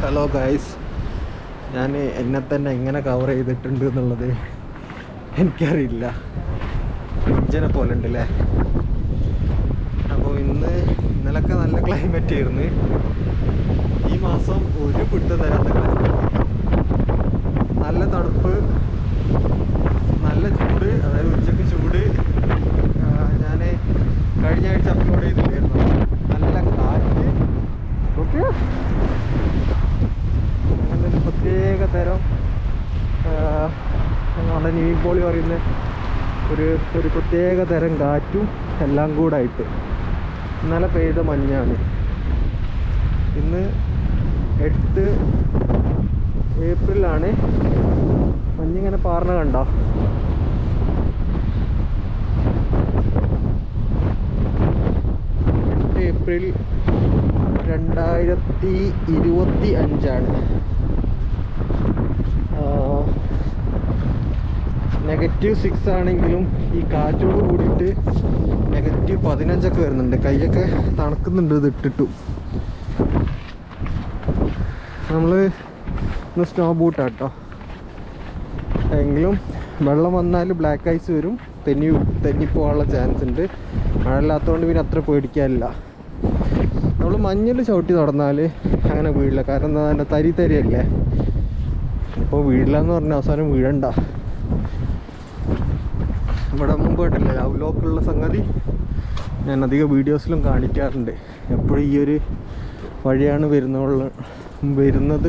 Hello guys, ഞാൻ എന്നെ തന്നെ എങ്ങനെ കവർ ചെയ്തിട്ടുണ്ട് എന്നുള്ളത് എനിക്കറിയില്ല. ഇഞ്ചിനെ പോലെ ഉണ്ടല്ലേ. അപ്പോൾ ഇന്നലൊക്കെ നല്ല ക്ലൈമറ്റ് ആയിരുന്നു. ഈ മാസം ഒരു പിടുത്തം തരാത്ത ക്ലൈമറ്റ്, നല്ല തണുപ്പ്, നല്ല ചൂട്, അതായത് ഉച്ചക്ക് ചൂട്. ഞാൻ കഴിഞ്ഞ ആഴ്ച അപ്ലോഡ് ചെയ്തില്ലായിരുന്നു. നല്ല കാറ്റ്, ഓക്കെ. അങ്ങനെ ഒരു പ്രത്യേക തരം നമ്മുടെ നീമ്പോളി പറയുന്ന ഒരു പ്രത്യേക തരം കാറ്റും എല്ലാം കൂടായിട്ട് ഇന്നലെ പെയ്ത മഞ്ഞാണ്. ഇന്ന് 8 ഏപ്രിലാണ്. മഞ്ഞിങ്ങനെ പാറണ കണ്ടോ? ഏപ്രിൽ 2025 -6 ആണെങ്കിലും ഈ കാറ്റോട് കൂടിയിട്ട് -15 വരുന്നുണ്ട്. കൈയൊക്കെ തണുക്കുന്നുണ്ട് ഇത് ഇട്ടിട്ടു. നമ്മൾ ഇന്ന് സ്നോ ബൂട്ടാട്ടോ. എങ്കിലും വെള്ളം വന്നാൽ ബ്ലാക്ക് ഐസ് വരും, തെന്നിപ്പോകാനുള്ള ചാൻസ് ഉണ്ട്. മഴ ഇല്ലാത്തതുകൊണ്ട് പിന്നെ അത്ര പേടിക്കാനില്ല. നമ്മൾ മഞ്ഞിൽ ചവിട്ടി നടന്നാൽ അങ്ങനെ വീഴില്ല, കാരണം എന്താ തന്നെ തരിയല്ലേ. ഇപ്പോൾ വീഴില്ല എന്ന് പറഞ്ഞാൽ അവസാനം വീഴണ്ട. ഇവിടെ മുമ്പ് കേട്ടില്ലേ ലവ് ലോക്കുള്ള സംഗതി, ഞാൻ അധികം വീഡിയോസിലും കാണിക്കാറുണ്ട്. എപ്പോഴും ഈ ഒരു വഴിയാണ് വരുന്നത്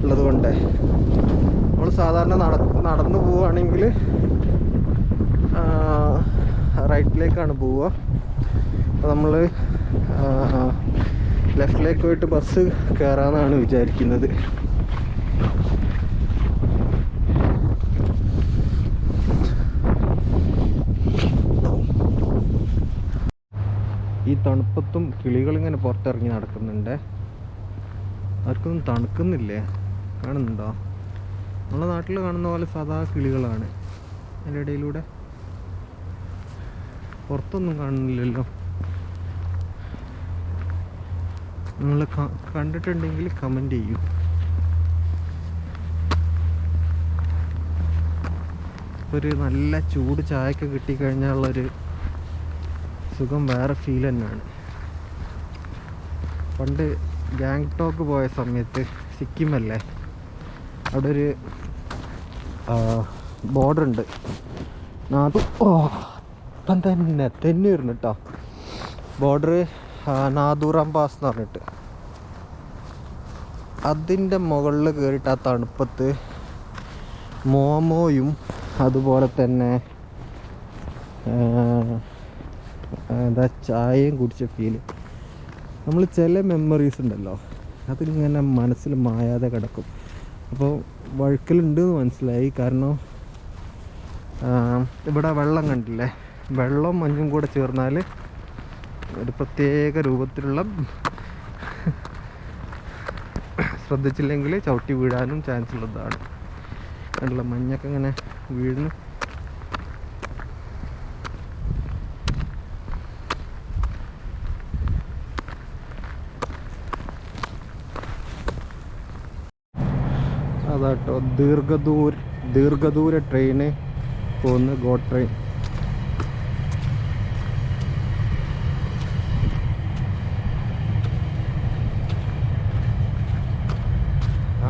ഉള്ളത് കൊണ്ട്. നമ്മൾ സാധാരണ നടന്നു പോവുകയാണെങ്കിൽ റൈറ്റിലേക്കാണ് പോവുക. അപ്പോൾ നമ്മൾ ലെഫ്റ്റിലേക്ക് പോയിട്ട് ബസ് കയറാമെന്നാണ് വിചാരിക്കുന്നത്. ഈ തണുപ്പത്തും കിളികളിങ്ങനെ പുറത്തിറങ്ങി നടക്കുന്നുണ്ട്. ആർക്കൊന്നും തണുക്കുന്നില്ലേ? കാണുന്നുണ്ടോ? നമ്മുടെ നാട്ടിൽ കാണുന്ന പോലെ സാധാ കിളികളാണ്. അതിൻ്റെ ഇടയിലൂടെ പുറത്തൊന്നും കാണുന്നില്ലല്ലോ. നിങ്ങൾ കണ്ടിട്ടുണ്ടെങ്കിൽ കമൻറ്റ് ചെയ്യൂ. ഒരു നല്ല ചൂട് ചായയൊക്കെ കിട്ടിക്കഴിഞ്ഞാലുള്ളൊരു സുഖം വേറെ ഫീൽ തന്നെയാണ്. പണ്ട് ഗാങ്ടോക്ക് പോയ സമയത്ത്, സിക്കിമല്ലേ, അവിടെ ഒരു ബോർഡർ ഉണ്ട്. ഇപ്പം തന്നെ വരുന്നു കേട്ടോ. ബോർഡർ നാദൂറാം പാസ് എന്ന് പറഞ്ഞിട്ട്, അതിൻ്റെ മുകളിൽ കയറിയിട്ട് ആ തണുപ്പത്ത് മോമോയും അതുപോലെ തന്നെ എന്താ ചായയും കുടിച്ച ഫീല്. നമ്മൾ ചില മെമ്മറീസ് ഉണ്ടല്ലോ, അതിലിങ്ങനെ മനസ്സിൽ മായാതെ കിടക്കും. അപ്പോൾ വഴുക്കലുണ്ടെന്ന് മനസ്സിലായി. കാരണം ഇവിടെ വെള്ളം കണ്ടില്ലേ, വെള്ളം മഞ്ഞും കൂടെ ചേർന്നാൽ ഒരു പ്രത്യേക രൂപത്തിലുള്ള, ശ്രദ്ധിച്ചില്ലെങ്കിൽ ചവിട്ടി വീഴാനും ചാൻസ് ഉള്ളതാണ്. കണ്ടില്ല, മഞ്ഞൊക്കെ ഇങ്ങനെ വീഴുന്നു. അതാട്ടോ ദീർഘദൂര ട്രെയിന് പോകുന്ന ഗോ ട്രെയിൻ.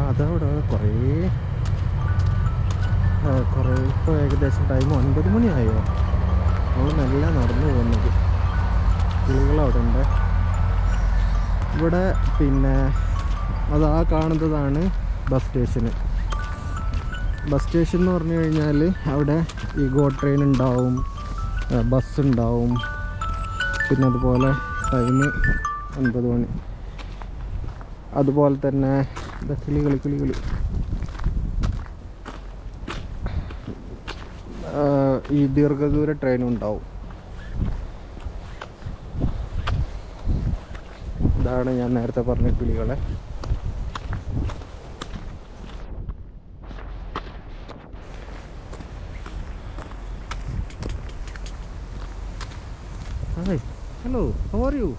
അതവിടെ കുറേ ഇപ്പോൾ ഏകദേശം ടൈം 9 മണിയായോ. നമ്മൾ മെല്ലെ നടന്നു പോകുന്നത്. കിളികളവിടെ ഉണ്ട്. ഇവിടെ പിന്നെ അത് ആ കാണുന്നതാണ് ബസ് സ്റ്റേഷൻ എന്ന് പറഞ്ഞു കഴിഞ്ഞാൽ അവിടെ ഈ ഗോ ട്രെയിൻ ഉണ്ടാവും, ബസ് ഉണ്ടാവും. പിന്നെ അതുപോലെ ടൈം 9 മണി. അതുപോലെ തന്നെ കിളികളി ഈ ദീർഘദൂര ട്രെയിനും ഉണ്ടാവും. ഇതാണ് ഞാൻ നേരത്തെ പറഞ്ഞ കിളികളെ. Hi, hello, how are you?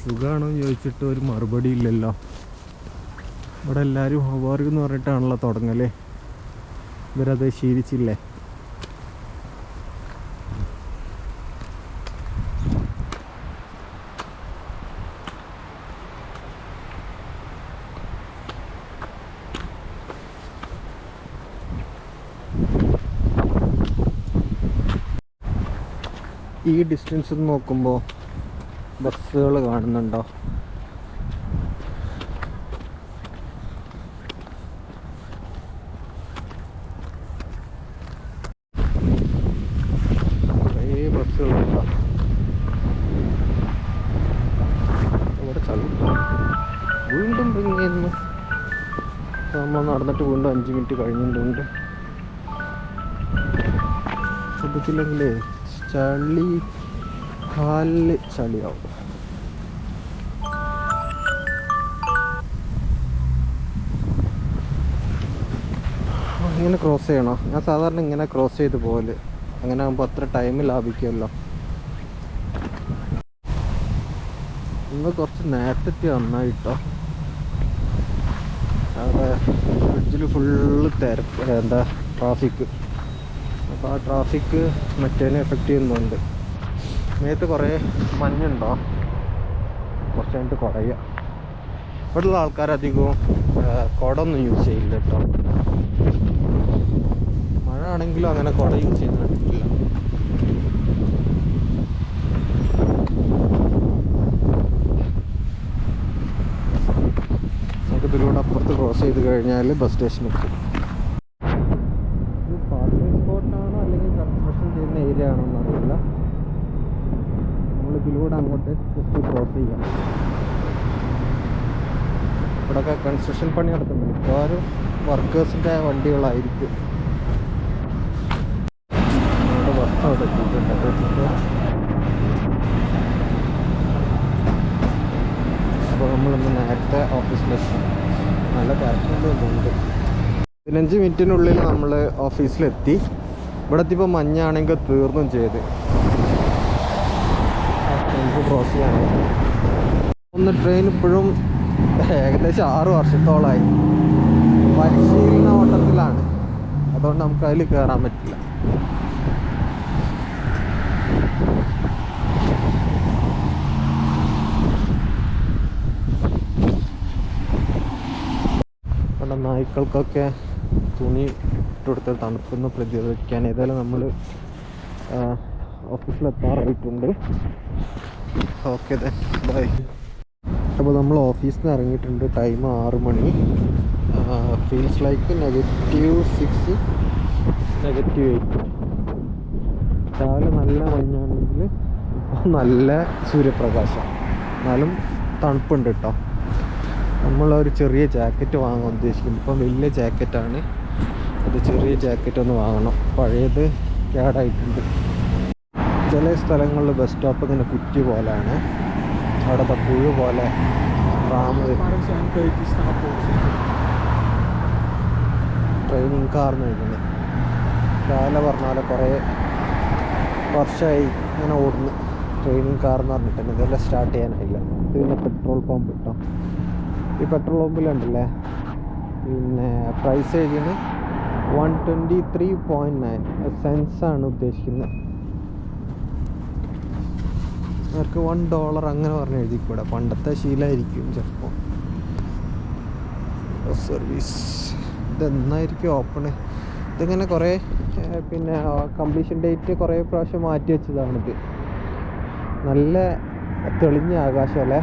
സുഖമാണോ എന്ന് ചോദിച്ചിട്ട് ഒരു മറുപടി ഇല്ലല്ലോ. ഇവിടെ എല്ലാവരും ഹോബോർഗ് എന്ന് പറഞ്ഞിട്ടാണല്ലോ തുടങ്ങല്. ഇവരത് ശീലിച്ചില്ലേ? ഈ ഡിസ്റ്റൻസ് നോക്കുമ്പോൾ ബസ്സുകൾ കാണുന്നുണ്ടോ? കുറേ ബസ്സുകളുണ്ടോ? ഇവിടെ വീണ്ടും പിങ്ങുന്നു. നമ്മൾ നടന്നിട്ട് വീണ്ടും 5 മിനിറ്റ് കഴിഞ്ഞിട്ടുണ്ട്. ശ്രദ്ധിച്ചില്ലെങ്കിലേ ചളി കാലില് ചളിയാവും. ഇങ്ങനെ ക്രോസ് ചെയ്യണോ? ഞാൻ സാധാരണ ഇങ്ങനെ ക്രോസ് ചെയ്ത് പോലെ, അങ്ങനെ ആകുമ്പോൾ അത്ര ടൈം ലാഭിക്കുമല്ലോ. ഇന്ന് കുറച്ച് നേരത്തെ നന്നായിട്ടോ. അവിടെ ബ്രിഡ്ജിൽ ഫുള്ള് എന്താ ട്രാഫിക്ക്. അപ്പോൾ ആ ട്രാഫിക്ക് മറ്റേനെ എഫക്റ്റ് ചെയ്യുന്നുണ്ട്. മേത്ത് കുറേ മഞ്ഞുണ്ടോ? കുറച്ച് കഴിഞ്ഞിട്ട് കുറയുക. ഇവിടെയുള്ള ആൾക്കാരധികവും കുടമൊന്നും യൂസ് ചെയ്യില്ല കേട്ടോ. മഴ ആണെങ്കിലും അങ്ങനെ കുട യൂസ് ചെയ്യുന്ന കണ്ടിട്ടില്ല. നമുക്ക് ഇതിലൂടെ അപ്പുറത്ത് ക്രോസ് ചെയ്ത് കഴിഞ്ഞാൽ ബസ് സ്റ്റേഷൻ എത്തും. ഇത് പാർക്കിംഗ് സ്പോട്ടാണോ അല്ലെങ്കിൽ കൺസ്ട്രക്ഷൻ ചെയ്യുന്ന ഏരിയ ആണോ എന്നറിയില്ല. നമ്മളിതിലൂടെ അങ്ങോട്ട് ജസ്റ്റ് ക്രോസ് ചെയ്യാം. ഇവിടെയൊക്കെ കൺസ്ട്രക്ഷൻ പണി നടക്കുന്നുണ്ട്. മിക്കവാറും വർക്കേഴ്സിൻ്റെ വണ്ടികളായിരിക്കും. നമ്മുടെ ബസ് അവിടെ എത്തിയിട്ടുണ്ട്. അപ്പോൾ നമ്മളിന്ന് നേരത്തെ ഓഫീസിലെത്തി. നല്ല തിരക്കുണ്ട് തോന്നുന്നുണ്ട്. 15 മിനിറ്റിനുള്ളിൽ നമ്മൾ ഓഫീസിലെത്തി. ഇവിടെ എത്തിയപ്പോൾ മഞ്ഞാണെങ്കിൽ തീർന്നും ചെയ്ത്. നമുക്ക് ക്രോസ് ചെയ്യാനായിട്ട് ഒന്ന് ട്രെയിൻ ഇപ്പോഴും ഏകദേശം 6 വർഷത്തോളമായി പരിശീലന ഓട്ടത്തിലാണ്. അതുകൊണ്ട് നമുക്ക് അതിൽ കയറാൻ പറ്റില്ല. അവിടെ നായ്ക്കൾക്കൊക്കെ തുണി ഇട്ടുകൊടുത്ത് തണുപ്പൊന്ന് പ്രതിരോധിക്കാൻ. ഏതായാലും നമ്മൾ ഓഫീസിലെത്താറായിട്ടുണ്ട്. Okay bye. അപ്പോൾ നമ്മൾ ഓഫീസിൽ നിന്ന് ഇറങ്ങിയിട്ടുണ്ട്. ടൈം 6 മണി. Feels like -6 -8. രാവിലെ നല്ല മഞ്ഞാണെങ്കിൽ ഇപ്പോൾ നല്ല സൂര്യപ്രകാശം. എന്നാലും തണുപ്പുണ്ട് കേട്ടോ. നമ്മളൊരു ചെറിയ ജാക്കറ്റ് വാങ്ങാൻ ഉദ്ദേശിക്കുന്നു. ഇപ്പം വലിയ ജാക്കറ്റാണ്. അത് ചെറിയ ജാക്കറ്റ് ഒന്ന് വാങ്ങണം. പഴയത് കേടായിട്ടുണ്ട്. ചില സ്ഥലങ്ങളിൽ ബസ് സ്റ്റോപ്പ് ഇങ്ങനെ കുറ്റി പോലെയാണ്. അവിടെ പുഴു പോലെ ട്രെയിനിങ് കാർന്ന് എഴുതുന്നത്. രാവിലെ പറഞ്ഞാൽ കുറേ വർഷമായി ഇങ്ങനെ ഓടുന്നു ട്രെയിനിങ് കാർന്ന് പറഞ്ഞിട്ടുണ്ട്. ഇതെല്ലാം സ്റ്റാർട്ട് ചെയ്യാനായില്ല. ഇത് പിന്നെ പെട്രോൾ പമ്പ് കിട്ടും. ഈ പെട്രോൾ പമ്പിലുണ്ടല്ലേ പിന്നെ പ്രൈസ് എഴുതിയത് 123.9 സെൻസാണ് ഉദ്ദേശിക്കുന്നത്. അവർക്ക് $1 അങ്ങനെ പറഞ്ഞ് എഴുതിക്കൂടെ. പണ്ടത്തെ ശീലമായിരിക്കും ചിലപ്പോൾ. സർവീസ് ഇതെന്നായിരിക്കും ഓപ്പണ്? ഇതിങ്ങനെ കുറേ പിന്നെ കംപ്ലീഷൻ ഡേറ്റ് കുറേ പ്രാവശ്യം മാറ്റി വെച്ചതാണിത്. നല്ല തെളിഞ്ഞ ആകാശം അല്ലേ?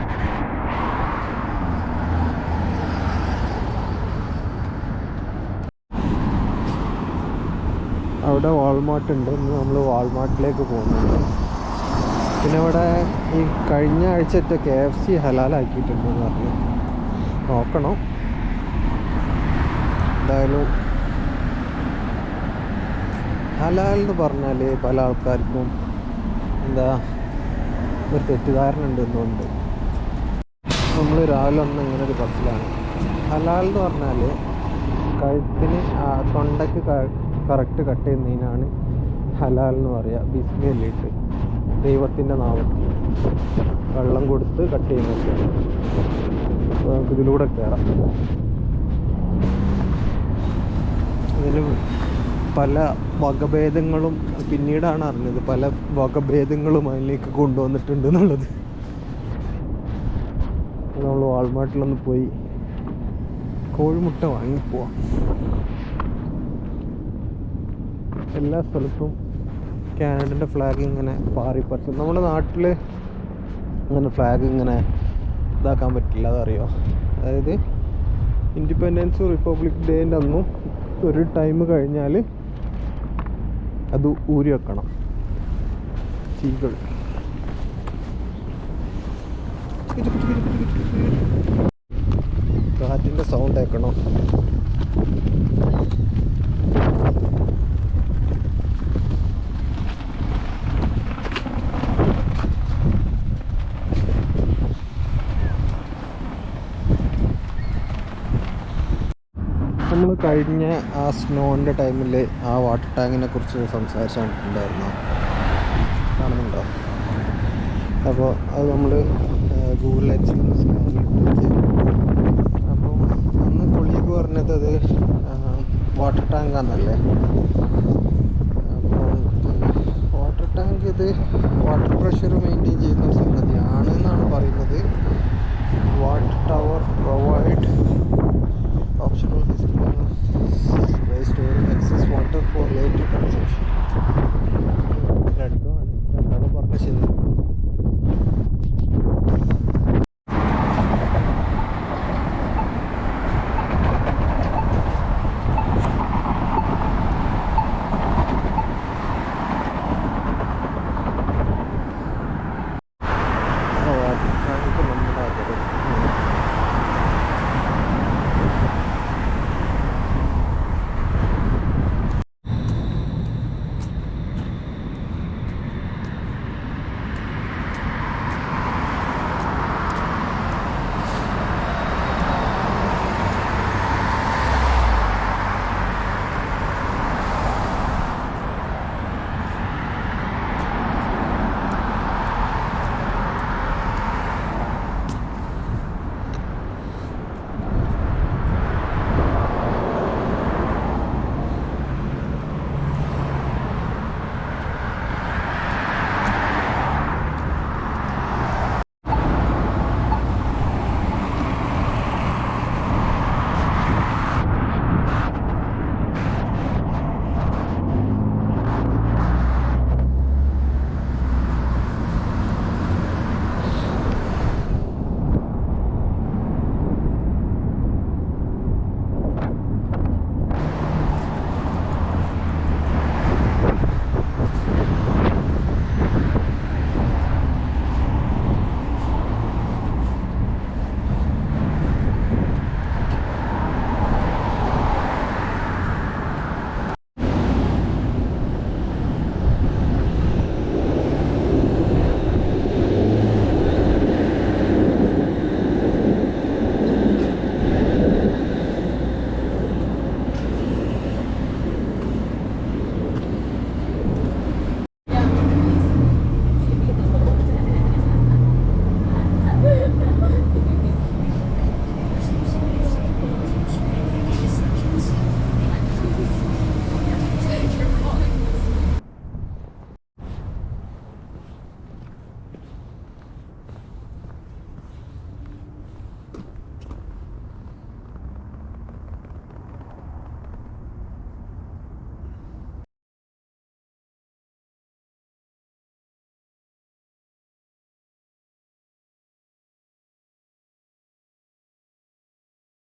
അവിടെ വാൾമാർട്ട് ഉണ്ട്. ഇന്ന് നമ്മൾ വാൾമാർട്ടിലേക്ക് പോകുന്നുണ്ട്. പിന്നെ ഇവിടെ ഈ കഴിഞ്ഞ ആഴ്ചത്തെ KFC ഹലാലാക്കിയിട്ടുണ്ടെന്ന് പറഞ്ഞു. നോക്കണം. എന്തായാലും ഹലാൽ എന്ന് പറഞ്ഞാൽ പല ആൾക്കാർക്കും എന്താ ഒരു തെറ്റിദ്ധാരണ ഉണ്ടെന്നുണ്ട്. നമ്മൾ രാവിലെ ഒന്ന് ഇങ്ങനെ ഒരു ബസ്സിലാണ്. ഹലാൽ എന്ന് പറഞ്ഞാൽ കഴുത്തിന് തൊണ്ടയ്ക്ക് കറക്റ്റ് കട്ട് ചെയ്യുന്നതിനാണ് ഹലാൽ എന്ന് പറയുക. ബിസ്മില്ലിട്ട് ദൈവത്തിൻ്റെ നാമത്തിൽ. വെള്ളം കൊടുത്ത് കട്ട് ചെയ്യുന്നതൊക്കെയാണ്. അപ്പോൾ നമുക്ക് ഇതിലൂടെ കയറാം. ഇതിൽ പല വകഭേദങ്ങളും പിന്നീടാണ് അറിഞ്ഞത്, പല വകഭേദങ്ങളും അതിലേക്ക് കൊണ്ടുവന്നിട്ടുണ്ട് എന്നുള്ളത്. നമ്മൾ വാൾമാർട്ടിലൊന്ന് പോയി കോഴിമുട്ട വാങ്ങിപ്പോവാം. എല്ലാ സ്ഥലത്തും കാനഡൻ്റെ ഫ്ലാഗ് ഇങ്ങനെ പാറിപ്പറച്ചും. നമ്മുടെ നാട്ടിൽ അങ്ങനെ ഫ്ലാഗ് ഇങ്ങനെ ഇതാക്കാൻ പറ്റില്ല, അതറിയോ? അതായത് ഇൻഡിപെൻഡൻസും റിപ്പബ്ലിക് ഡേൻ്റെ അന്നും ഒരു ടൈം കഴിഞ്ഞാൽ അത് ഊരി വെക്കണം. ചീകൾ കാറ്റിൻ്റെ സൗണ്ട് കേൾക്കണം. നമ്മൾ കഴിഞ്ഞ ആ സ്നോൻ്റെ ടൈമിൽ ആ വാട്ടർ ടാങ്കിനെ കുറിച്ച് സംസാരിച്ചിട്ടുണ്ടായിരുന്നു, കാണുന്നുണ്ടോ? അപ്പോൾ അത് നമ്മൾ ഗൂഗിൾ ലെൻസിൽ നിന്ന് സ്കാനിലിട്ട്. അപ്പോൾ അന്ന് കൊളീഗ് പറഞ്ഞത് അത് വാട്ടർ ടാങ്കാന്നല്ലേ. അപ്പോൾ വാട്ടർ ടാങ്ക് ഇത് വാട്ടർ പ്രഷർ മെയിൻറ്റെയിൻ ചെയ്യുന്ന ഒരു സംഗതിയാണ് എന്നാണ് പറയുന്നത്.